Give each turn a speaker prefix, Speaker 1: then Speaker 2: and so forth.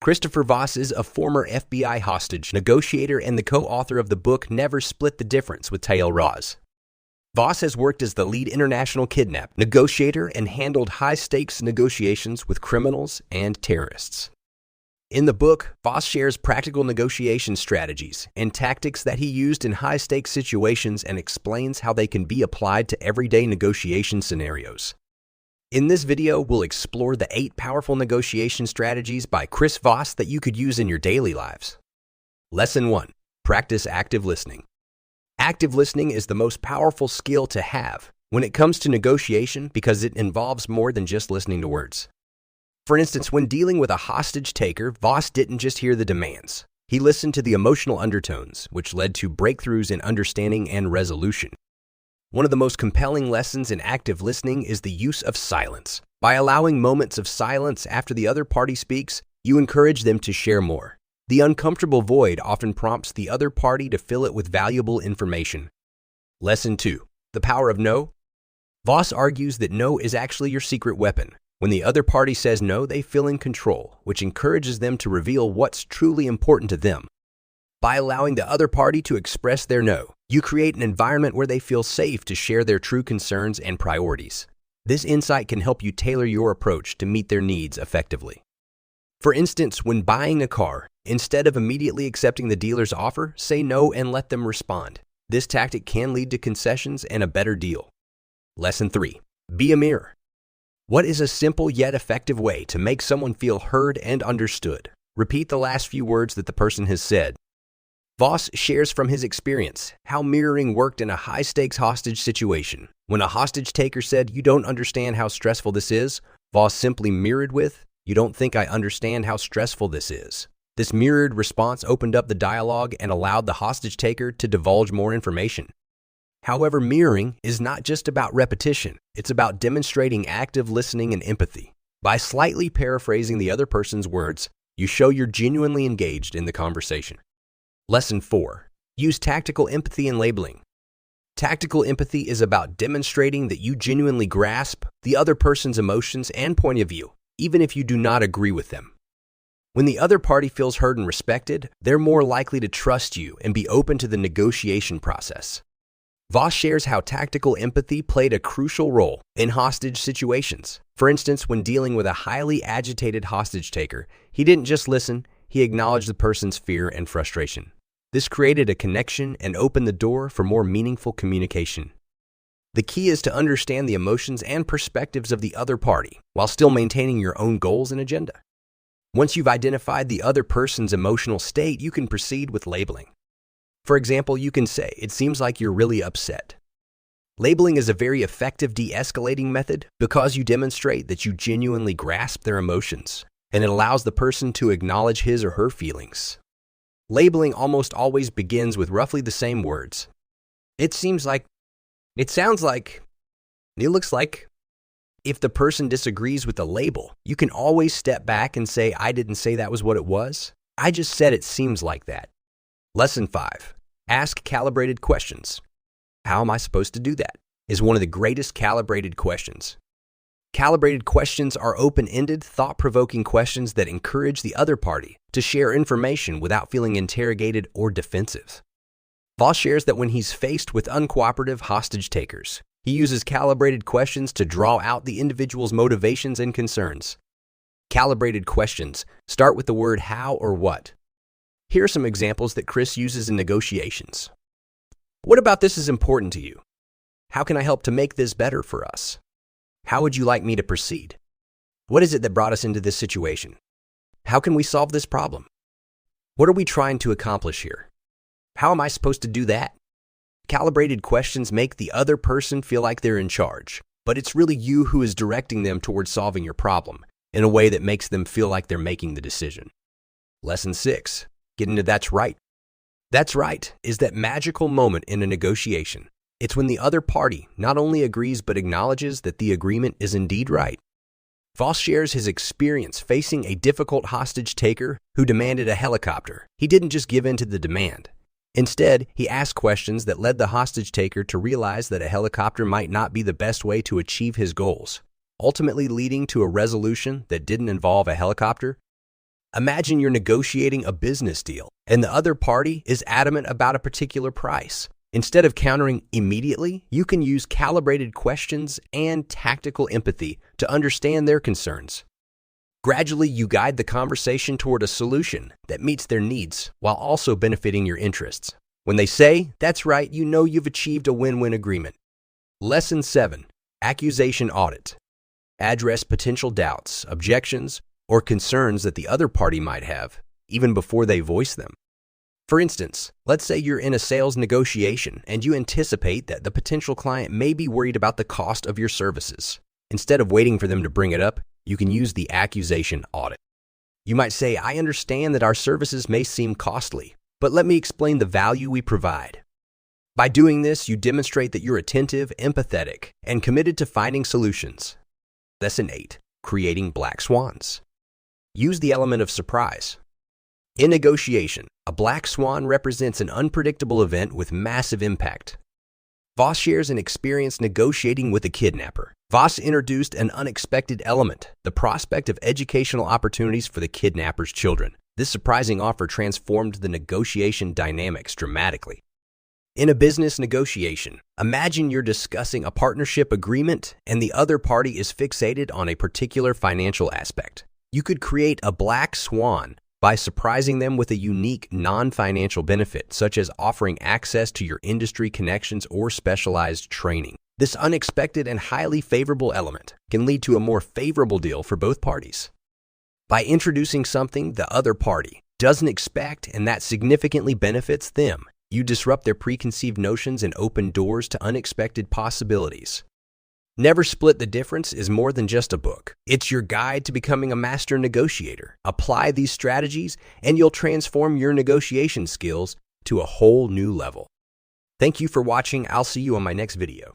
Speaker 1: Christopher Voss is a former FBI hostage negotiator and the co-author of the book Never Split the Difference with Tail Roz. Voss has worked as the lead international kidnap negotiator and handled high-stakes negotiations with criminals and terrorists. In the book, Voss shares practical negotiation strategies and tactics that he used in high-stakes situations and explains how they can be applied to everyday negotiation scenarios. In this video, we'll explore the 8 powerful negotiation strategies by Chris Voss that you could use in your daily lives. Lesson 1. Practice active listening. Active listening is the most powerful skill to have when it comes to negotiation because it involves more than just listening to words. For instance, when dealing with a hostage taker, Voss didn't just hear the demands. He listened to the emotional undertones, which led to breakthroughs in understanding and resolution. One of the most compelling lessons in active listening is the use of silence. By allowing moments of silence after the other party speaks, you encourage them to share more. The uncomfortable void often prompts the other party to fill it with valuable information. Lesson 2. The power of no. Voss argues that no is actually your secret weapon. When the other party says no, they feel in control, which encourages them to reveal what's truly important to them. By allowing the other party to express their no, you create an environment where they feel safe to share their true concerns and priorities. This insight can help you tailor your approach to meet their needs effectively. For instance, when buying a car, instead of immediately accepting the dealer's offer, say no and let them respond. This tactic can lead to concessions and a better deal. Lesson 3. Be a mirror. What is a simple yet effective way to make someone feel heard and understood? Repeat the last few words that the person has said. Voss shares from his experience how mirroring worked in a high-stakes hostage situation. When a hostage taker said, "You don't understand how stressful this is," Voss simply mirrored with, "You don't think I understand how stressful this is." This mirrored response opened up the dialogue and allowed the hostage taker to divulge more information. However, mirroring is not just about repetition. It's about demonstrating active listening and empathy. By slightly paraphrasing the other person's words, you show you're genuinely engaged in the conversation. Lesson 4. Use tactical empathy and labeling. Tactical empathy is about demonstrating that you genuinely grasp the other person's emotions and point of view, even if you do not agree with them. When the other party feels heard and respected, they're more likely to trust you and be open to the negotiation process. Voss shares how tactical empathy played a crucial role in hostage situations. For instance, when dealing with a highly agitated hostage taker, he didn't just listen, he acknowledged the person's fear and frustration. This created a connection and opened the door for more meaningful communication. The key is to understand the emotions and perspectives of the other party while still maintaining your own goals and agenda. Once you've identified the other person's emotional state, you can proceed with labeling. For example, you can say, "It seems like you're really upset." Labeling is a very effective de-escalating method because you demonstrate that you genuinely grasp their emotions, and it allows the person to acknowledge his or her feelings. Labeling almost always begins with roughly the same words. "It seems like," "It sounds like," "It looks like." If the person disagrees with the label, you can always step back and say, "I didn't say that was what it was. I just said it seems like that." Lesson 5. Ask calibrated questions. How am I supposed to do that? Is one of the greatest calibrated questions. Calibrated questions are open-ended, thought-provoking questions that encourage the other party to share information without feeling interrogated or defensive. Voss shares that when he's faced with uncooperative hostage takers, he uses calibrated questions to draw out the individual's motivations and concerns. Calibrated questions start with the word how or what. Here are some examples that Chris uses in negotiations. What about this is important to you? How can I help to make this better for us? How would you like me to proceed? What is it that brought us into this situation? How can we solve this problem? What are we trying to accomplish here? How am I supposed to do that? Calibrated questions make the other person feel like they're in charge, but it's really you who is directing them towards solving your problem in a way that makes them feel like they're making the decision. Lesson 6. Get into "that's right." That's right is that magical moment in a negotiation. It's when the other party not only agrees but acknowledges that the agreement is indeed right. Voss shares his experience facing a difficult hostage taker who demanded a helicopter. He didn't just give in to the demand. Instead, he asked questions that led the hostage taker to realize that a helicopter might not be the best way to achieve his goals, ultimately leading to a resolution that didn't involve a helicopter. Imagine you're negotiating a business deal, and the other party is adamant about a particular price. Instead of countering immediately, you can use calibrated questions and tactical empathy to understand their concerns. Gradually, you guide the conversation toward a solution that meets their needs while also benefiting your interests. When they say, "That's right," you know you've achieved a win-win agreement. Lesson 7. Accusation Audit. Address potential doubts, objections, or concerns that the other party might have, even before they voice them. For instance, let's say you're in a sales negotiation and you anticipate that the potential client may be worried about the cost of your services. Instead of waiting for them to bring it up, you can use the accusation audit. You might say, "I understand that our services may seem costly, but let me explain the value we provide." By doing this, you demonstrate that you're attentive, empathetic, and committed to finding solutions. Lesson 8. Creating black swans. Use the element of surprise. In negotiation, a black swan represents an unpredictable event with massive impact. Voss shares an experience negotiating with a kidnapper. Voss introduced an unexpected element, the prospect of educational opportunities for the kidnapper's children. This surprising offer transformed the negotiation dynamics dramatically. In a business negotiation, imagine you're discussing a partnership agreement and the other party is fixated on a particular financial aspect. You could create a black swan by surprising them with a unique non-financial benefit, such as offering access to your industry connections or specialized training. This unexpected and highly favorable element can lead to a more favorable deal for both parties. By introducing something the other party doesn't expect and that significantly benefits them, you disrupt their preconceived notions and open doors to unexpected possibilities. Never Split the Difference is more than just a book. It's your guide to becoming a master negotiator. Apply these strategies, and you'll transform your negotiation skills to a whole new level. Thank you for watching. I'll see you on my next video.